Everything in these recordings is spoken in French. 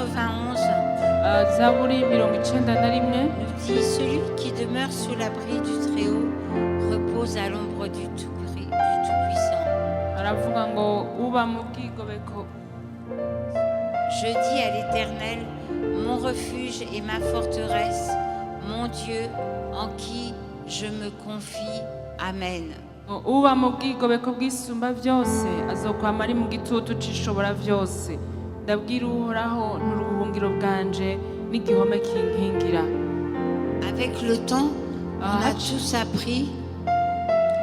91 zaburi 91 nous dit celui qui demeure sous l'abri du Très-Haut repose à l'ombre du Tout-Puissant. aravuga ngo uba mu bwigobeko. Je dis à l'Éternel, mon refuge et ma forteresse, mon Dieu en qui je me confie. Amen. uba mu bwigobeko bw'isumba byose azokwama ari mu gitutu c'ishobora byose. Ndabwira uhoraho n'urubuhungiro bwanje n'igihome kinkingira. Avec le temps, on a tous appris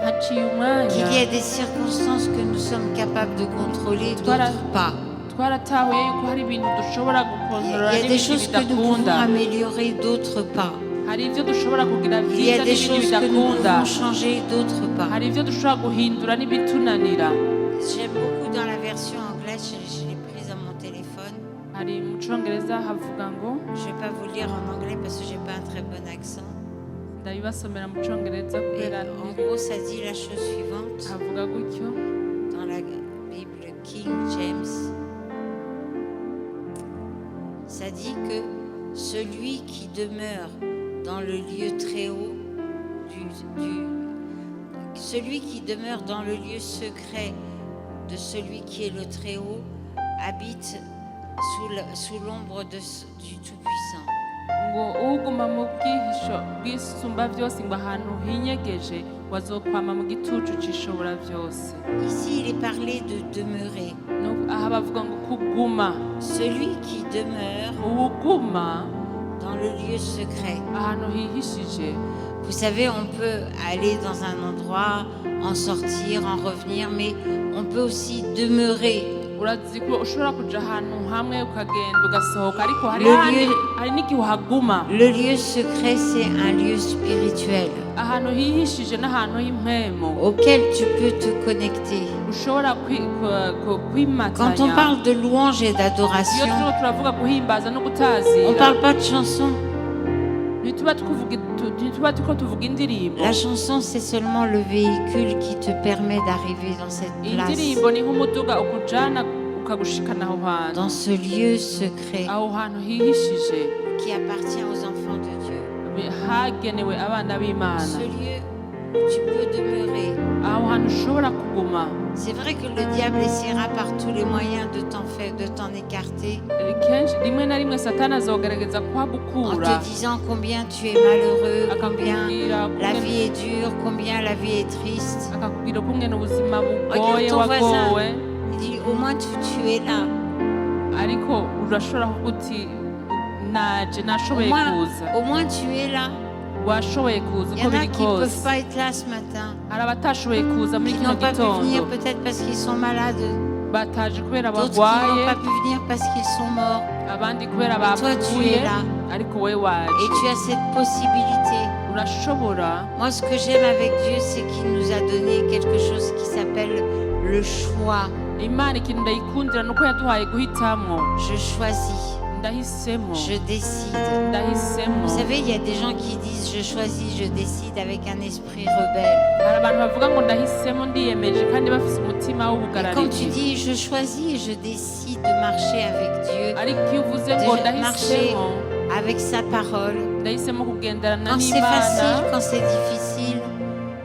haciye umwanya qu'il y a des circonstances que nous sommes capables de contrôler, d'autres pas. twaratahuye yuko hari ibintu dushobora gukontorora Il y a des n'ibindi choses que nous pouvons bidakunda. améliorer, d'autres pas. hari ibyo dushobora kugira Il y a byiza des n'ibindi choses que nous bidakunda. pouvons changer, d'autres pas. hari ibyo dushobora guhindura n'ibitunanira. J'aime beaucoup dans la version anglaise, je l'ai prise à mon téléphone. hari mu Congereza havuga ngo, Je ne vais pas vous le lire en anglais parce que je n'ai pas un très bon accent. ndabibasomera mu Congereza Et kubera en gros, ça dit la chose suivante havuga gutyo dans la Bible King James. Ça dit que celui qui demeure dans le lieu très haut, celui qui demeure dans le lieu secret de celui qui est le très haut, habite sous l'ombre du Tout-Puissant. ngo uguma mu bwihisho bw'isumba byose ngo ahantu hinyegeje wazokwama mu gitucu c'ishobora byose. Ici, il est parlé de demeurer. aha bavuga ngo kuguma. Celui qui demeure uwuguma dans le lieu secret. ahantu hihishije. Vous savez, on peut aller dans un endroit, en sortir, en revenir, mais on peut aussi demeurer. urazi ko ushobora kuja ahantu hamwe ukagenda ugasohoka ariko hari n'igihe uhaguma. Le lieu secret, c'est un lieu spirituel ahantu hihishije n'ahantu h'impemo auquel tu peux te connecter. ushobora kwimatanya. Quand on parle de louange et iyo d'adoration, turiko turavuga guhimbaza no gutazira, on ne parle pas de chanson. ntituba turiko tuvuga indirimbo. La chanson, c'est seulement le véhicule qui te permet d'arriver dans cette place, indirimbo ni nk'umuduga ukujana ukagushikana aho hantu, dans ce lieu secret aho hantu hihishije qui appartient aux enfants de Dieu. hagenewe abana b'Imana. Ce lieu où tu peux demeurer. aho hantu ushobora kuguma. C'est vrai que le diable essaiera par tous les moyens de t'en écarter, kenshi rimwe na rimwe satani azogerageza en kuhagukura te disant combien tu es malheureux, combien akakubwira la vie est dure, combien la vie est triste. akakubwira ukungene ubuzima Regarde bugoye ton voisin, wagowe, il dit au moins tu es là. ariko urashobora kuvuga uti naje nashoboye kuza. Au moins tu es là. washoboye kuza Il y uko en a biri qui ne kose. peuvent pas être là ce matin, hari abatashoboye kuza muri qui kino n'ont pas pu venir gitondo, peut-être parce qu'ils sont malades, bataje kubera d'autres qui n'ont bagwaye, pas pu venir parce qu'ils sont morts. abandi kubera Toi, tu bapfuye, es là. ariko we waje. Et tu as cette possibilité. urashobora. Moi, ce que j'aime avec Dieu, c'est qu'il nous a donné quelque chose qui s'appelle le choix. Imana ikintu ndayikundira nuko yaduhaye guhitamo. Je choisis, ndahisemo, je décide. ndahisemo. Vous savez, il y a des gens qui disent je choisis, je décide avec un esprit rebelle. hari abantu bavuga ngo ndahisemo ndiyemeje kandi bafise umutima Et quand tu w'ubugarariji. dis je choisis et je décide de marcher avec Dieu, ariko iyo uvuze ngo de marcher ndahisemo, avec sa parole, ndahisemo kugenderana quand c'est facile, n'Imana, quand c'est difficile,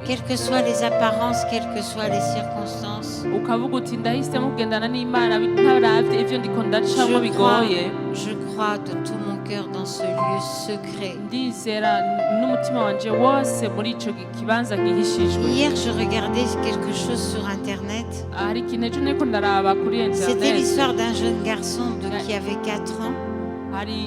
quelles que soient les apparences, quelles que soient les circonstances, ukavuga uti ndahisemo kugendana n'Imana bitaravye ivyo ndiko ndacamwo bigoye, je crois de tout mon cœur dans ce lieu secret. ndizera n'umutima wanje wose muri ico kibanza gihishijwe. Hier, je regardais quelque chose sur Internet. hari ikintu ejo nariko ndaraba kuri C'était internet. l'histoire d'un jeune garçon qui avait 4 ans.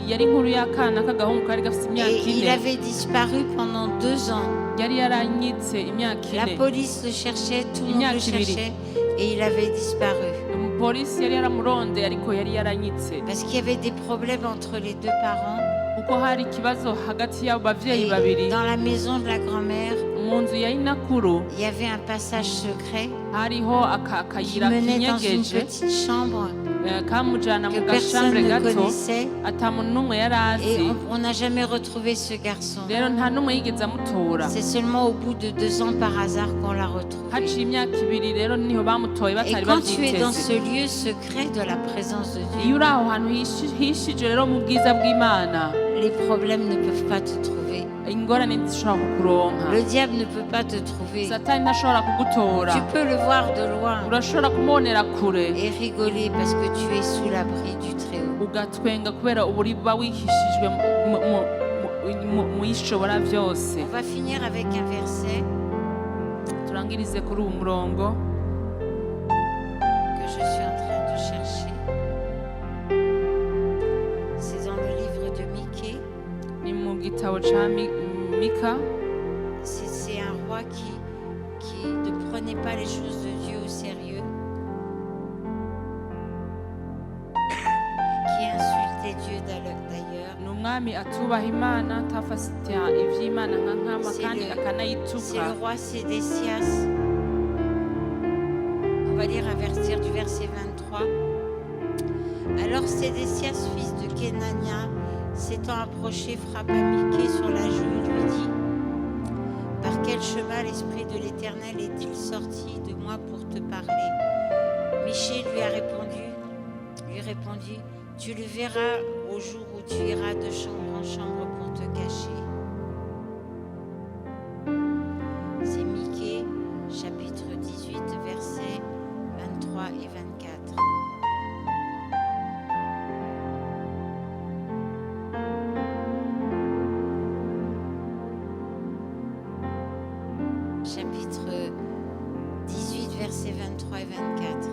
yari inkuru y'akana k'agahungu kari gafise imyaka Et il 4, avait disparu pendant 2 ans. yari yaranyitse imyaka La 4. police le cherchait, tout le monde le Imyaka ibiri. cherchait. Et il avait disparu. umupolisi yari yaramuronde ariko yari yaranyitse Parce qu'il y avait des problèmes entre les 2 parents. kuko hari ikibazo hagati y'abo Et bavyeyi babiri. dans la maison de la grand-mère, mu nzu ya inakuru il y avait un passage secret hariho qui akayira menait dans une kinyegeje petite chambre kamujana mu que personne gashambre ne gato connaissait. ata muntu n'umwe yari Et azi on n'a jamais retrouvé ce garçon. rero nta n'umwe yigeze amutora C'est seulement au bout de 2 ans par hasard qu'on l'a retrouvé. haciye imyaka ibiri rero niho bamutoye Et batari quand tu es dans bavyiteze ce lieu secret de la présence de Dieu, iyo uri aho hantu hishije rero mu bwiza bw'imana les problèmes ne peuvent pas te trouver. ingorane ntizishobora kukuronka Le diable ne peut pas te trouver. satani ntashobora kugutora Tu peux le voir de loin urashobora kumubonera kure et rigoler parce que tu es sous l'abri du Très-Haut. ugatwenga kubera uburi buba wihishijwe mu ishobora byose On va finir avec un verset turangirize kuri uwo murongo que je suis en train de chercher. C'est dans le livre de Michée. ni mu gitabo ca mika C'est un roi qui ne prenait pas les choses de Dieu au sérieux, qui insultait Dieu d'ailleurs. ni umwami atubaha imana atafasita ivy'imana nka nkama C'est kandi le- C'est akanayituka le roi Sédécias. On va lire à partir du verset 23. Alors Sédécias, fils de Kénania, s'étant approché, frappa Michée sur la joue et lui dit: Par quel chemin l'Esprit de l'Éternel est-il sorti de moi pour te parler? Michée lui répondit: Tu le verras au jour où tu iras de chambre en chambre pour te cacher. C'est Michée, chapitre 18, versets 23 et 24. Chapitre 18, versets 23 et 24.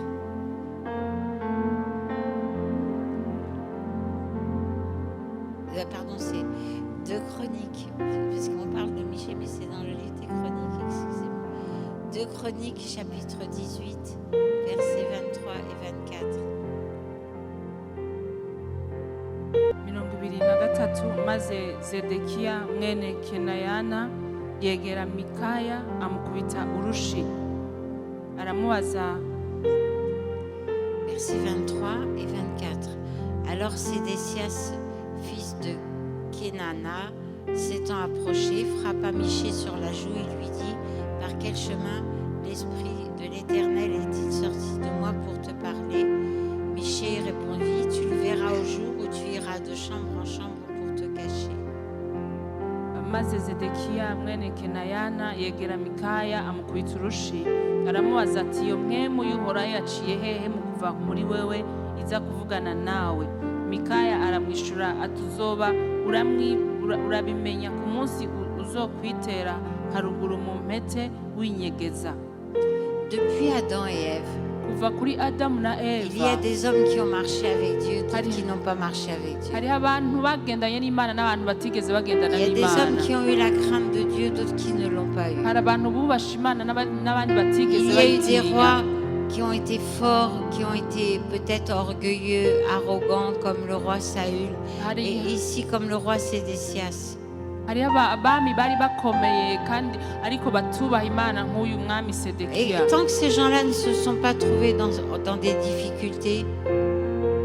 Pardon, c'est 2 Chroniques, parce qu'on parle de Michée, mais c'est dans le livre des Chroniques, excusez-moi. 2 Chroniques, chapitre 18, versets 23 et 24. 23 maze zedekiya mwene kenayana yegera mikaya amukubita urushi aramubaza Versets 23 et 24. Alors Sédécias, fils de Kénana, s'étant approché, frappa Michée sur la joue et lui dit: Par quel chemin l'Esprit de l'Éternel est-il sorti de moi pour te parler? Michée répondit: Tu le verras au jour où tu iras de chambre en chambre pour te cacher. maze zedekiya mwene kenayana yegera mikaya amukubita urushi aramubaza ati iyo mwemu y'uhoraho yaciye hehe mu kuva muri wewe iza kuvugana nawe? Mikaya aramwishura ati uzoba urabimenya ku munsi uzokwitera haruguru mu mpete winyegeza. Depuis Adam et Ève, kuva kuri adamu na il y a eva des hommes qui ont marché avec Dieu, d'autres qui n'ont pas marché avec Dieu. hariho abantu bagendanye n'imana n'abantu batigeze bagendana Il y a des hommes n'imana qui ont eu la crainte de Dieu, d'autres qui ne l'ont pas eu. hari abantu bubasha imana n'abandi batigeze Il y a eu des bayitinya. rois qui ont été forts, qui ont été peut-être orgueilleux, arrogants, comme le roi Saül, et ici comme le roi Sédécias. hariho abami bari bakomeye kandi ariko batubaha imana nk'uyu mwami Et sedekiya. tant que ces gens-là ne se sont pas trouvés dans des difficultés,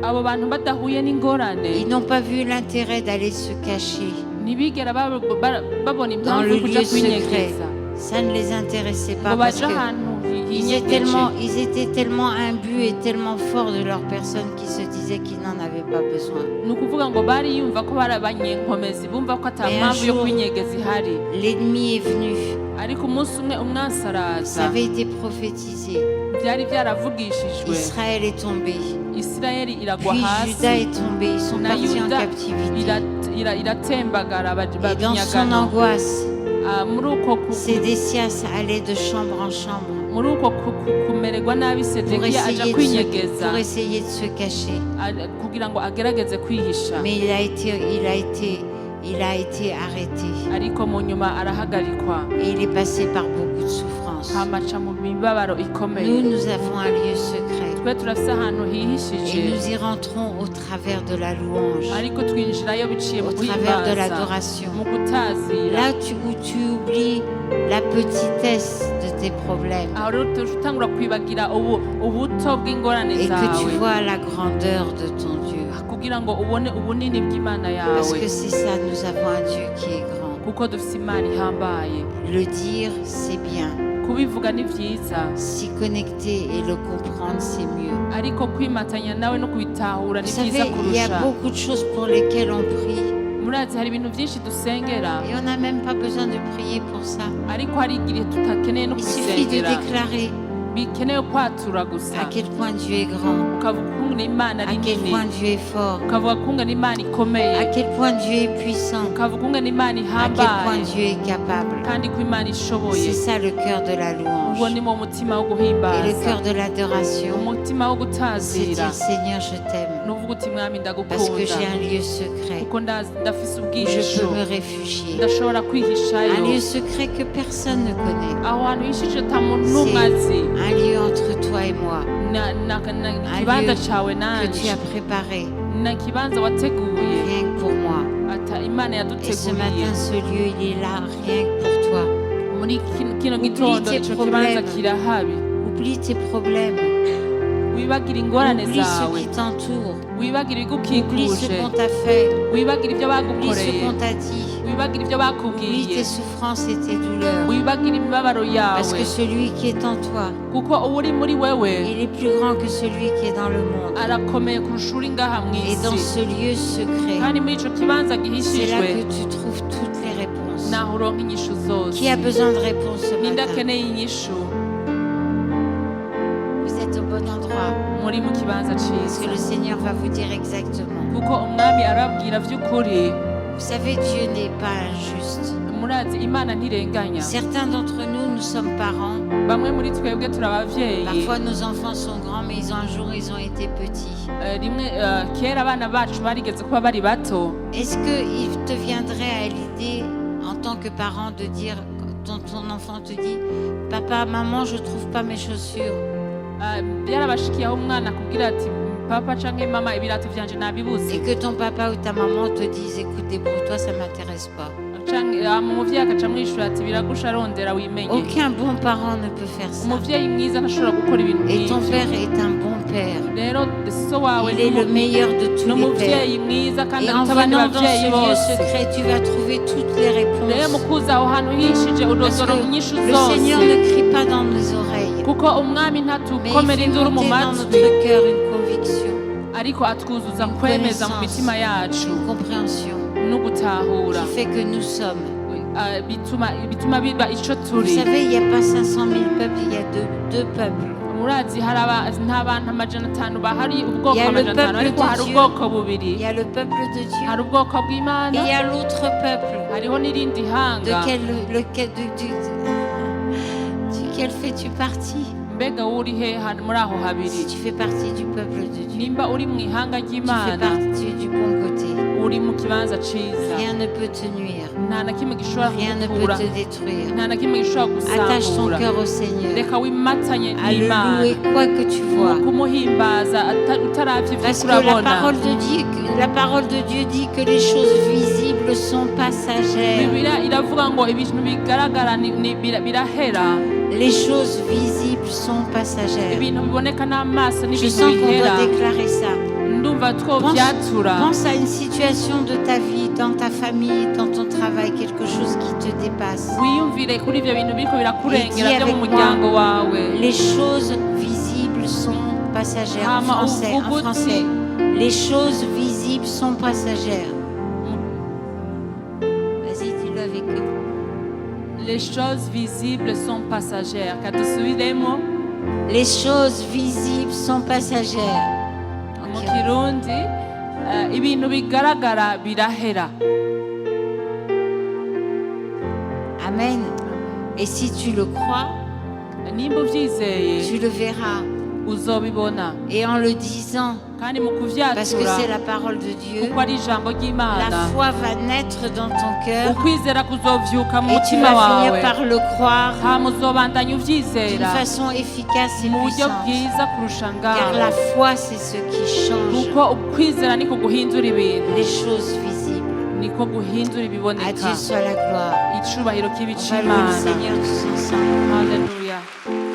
abo bantu badahuye n'ingorane ils n'ont pas vu l'intérêt d'aller se cacher ntibigera babona dans impamvu le yo kuja lieu secret. kwinyegeza Ça ne les intéressait ngo pas parce baje que ahantu ils hinyegeje. étaient tellement imbus et tellement forts de leur personne qu'ils se disaient qu'ils n'en avaient pas besoin. ni ukuvuga ngo bariyumva ko bari abanyenkomezi bumva ko ata Mais un mpamvu yo jour, kwinyegeza ihari, L'ennemi est venu. ariko umunsi umwe umwansi Ça araza avait été prophétisé. byari byaravugishijwe Israël est tombé. isirayeli iragwa Puis hasi Juda est tombé. Ils sont na partis en yuda captivité. iratembagara Et dans son babinyagano. angoisse, muri uko Sédécias allait de chambre en chambre muri uko kumererwa nabi pour sedekiya aja kwinyegeza essayer de se cacher. kugira ngo agerageze kwihisha, Mais il a été arrêté. ariko mu nyuma arahagarikwa Et il est passé par beaucoup de souffrances. souffrance. hama aca mu mibabaro Nous, ikomeye. nous avons un lieu secret. Twe turafise ahantu hihishije, Et nous y rentrons au travers de la louange, ariko twinjirayo biciye mu au travers de guhimbaza, l'adoration. mu gutazira. Là où tu oublies la petitesse de tes problèmes aho rero utangura kwibagira ubuto bw'ingorane et que tu zawe, vois la grandeur de ton Dieu. kugira ngo ubone ubunini bw'Imana Parce yawe, que c'est ça, nous avons un Dieu qui est grand. kuko dufise Imana ihambaye. Le dire, c'est bien. Kubivuga ni vyiza, S'y connecter et le comprendre, c'est mieux. ariko kwimatanya nawe no kubitahura ni Vous vyiza savez, il y a kurusha. beaucoup de choses pour lesquelles on prie. Murazi hari ibintu vyinshi dusengera, Et on n'a même pas besoin de prier pour ça. ariko hari igihe tutakeneye no Il suffit de kubisengera, déclarer bikeneye kwatura gusa, à quel point Dieu est grand, ukavuga ukungene Imana à ari quel nini, point Dieu est fort, ukavuga ukungene Imana à ikomeye, quel point Dieu est puissant, ukavuga ukungene Imana à quel point ihambaye, Dieu est capable. kandi ko Imana ishoboye. C'est ça le cœur de la louange. Uwo ni mu mutima wo Et le guhimbaza, cœur de l'adoration, umutima wo c'est gutazira, dire Seigneur, je t'aime. nuvuga uti Mwami Parce que ndagukunda, j'ai un lieu secret kuko ndafise où je ubwihisho, peux me réfugier. ndashobora Un kwihishayo, lieu secret que personne ne connaît. aho hantu hishije ata muntu n'umwe azi, Un lieu entre toi et moi ikibanza cawe que nanje, tu as préparé na ikibanza wateguye, rien que pour moi. ata Imana Et ce yaduteguriye. matin, ce lieu, il est là rien que pour toi. Muri kino Oublie gitondo tes ico problèmes. kibanza kirahabi, Oublie tes problèmes. wibagira ingorane Oublie ceux zawe, qui t'entourent. wibagira Oublie ce ibigukikuje, qu'on t'a fait. wibagira ibyo Oublie ce bagukoreye, qu'on t'a dit. wibagira ibyo Oublie bakubwiye, tes souffrances et tes douleurs. wibagira imibabaro Parce yawe, que celui qui est en toi, kuko uri muri wewe il est plus grand que celui qui est dans le monde. arakomeye kurusha uri ngaha Et dans mw'isi, ce lieu secret, kandi muri ico kibanza c'est là gihishijwe que tu trouves toutes les réponses. naho uronka inyishu zose. Qui a besoin de réponses ce Ninde matin? akeneye inyishu? Vous êtes au bon endroit. Muri mu kibanza Parce ciza, que le Seigneur va vous dire exactement. kuko umwami arabwira vy'ukuri. Vous savez, Dieu n'est pas injuste. Murazi Imana ntirenganya. Certains d'entre nous, nous sommes parents. Bamwe muri twebwe turi abavyeyi, Parfois, nos enfants sont grands, mais un jour, ils ont été petits. rimwe kera abana bacu barigeze kuba bari bato. Est-ce qu'il te viendrait à l'idée, en tant que parent, de dire, quand ton enfant te dit, papa, maman, je trouve pas mes chaussures. Byarabashikiye aho umwana akubwira ati papa canke mama ibirato vyanje nabibuze, Et que ton papa ou ta maman te dise, écoute, débrouille-toi, ça m'intéresse pas. canke umuvyeyi agaca amwishura ati biragusha rondera wimenye. Aucun bon parent ne peut faire ça. Umuvyeyi mwiza ntashobora gukora ibintu Et ton nk'ivyo. père est un bon père. Rero so wawe Il est le meilleur de tous les pères. n'umuvyeyi mwiza kandi Et en aruta abandi venant dans bavyeyi ce lieu bose. secret, tu vas trouver toutes les Rero mu réponses. kuza aho hantu hishije Parce urozoronka inyishu que le Seigneur zose, ne crie pas dans nos oreilles, kuko umwami mais ntatukomera il fait induru mu monter dans matwi, notre cœur une conviction, ariko atwuzuza une kwemeza mu connaissance, mitima yacu une compréhension no gutahura, qui fait que nous sommes. bituma biba ico Vous turi. savez, il n'y a pas 500 000 peuples, il y a deux peuples. Murazi hari nta bantu amajana atanu bahari, ubwoko Il y a le amajana atanu, peuple ariko de hari Dieu. ubwoko Il bubiri, y a le peuple de Dieu hari ubwoko et bw'Imana, il y a l'autre peuple. hariho n'irindi hanga. Duquel fais-tu partie? Mbega uri he muri aho Si habiri? tu fais partie du peuple de Dieu, Nimba uri mu ihanga tu fais ry'Imana, partie du bon côté. uri mu kibanza ciza, Rien ne peut te nuire, nta na kimwe gishobora rien ne peut kugukura, te détruire. nta na kimwe gishobora Attache ton gusambura. cœur au Seigneur, Reka wimatanye à le n'Imana, louer quoi que tu vois. kumuhimbaza utaravye ivyo Parce que la urabona. parole de Dieu dit que les choses visibles sont passagères. Bibiliya iravuga ngo ibintu bigaragara birahera, Les choses visibles sont passagères. ibintu biboneka n'amaso Je n'ibintu sens qu'on bihera. doit déclarer ça. Ndumva twovyatura. Pense à une situation de ta vie, dans ta famille, dans ton travail, quelque chose qui te dépasse. Wiyumvire kuri ivyo bintu biriko birakurengera Et dis vyo mu avec muryango wawe. Les choses visibles sont passagères. En Hama français, en uvuga français. uti, Les choses visibles sont passagères. Vas-y, dis-le avec eux. les choses visibles sont passagères. Kadusubiremo Les choses visibles sont passagères. mu Ok. Kirundi, ibintu bigaragara birahera. Amen. Et si tu le crois, Nimba uvyizeye tu le verras. uzobibona Et en le disant, kandi mu parce que kuvyatura c'est la parole de Dieu, kuko ari ijambo la ry'Imana foi va naître dans ton cœur ukwizera kuzovyuka mu et tu mutima vas finir wawe par le croire hama uzobandanya d'une uvyizera façon efficace et mu buryo puissante. bwiza kurusha Car la ngaho foi, c'est ce qui change kuko ukwizera niko guhindura ibintu les choses visibles. niko guhindura À ibiboneka Dieu soit la gloire. icubahiro kibi On va louer le c'Imana Seigneur tous ensemble. haleluya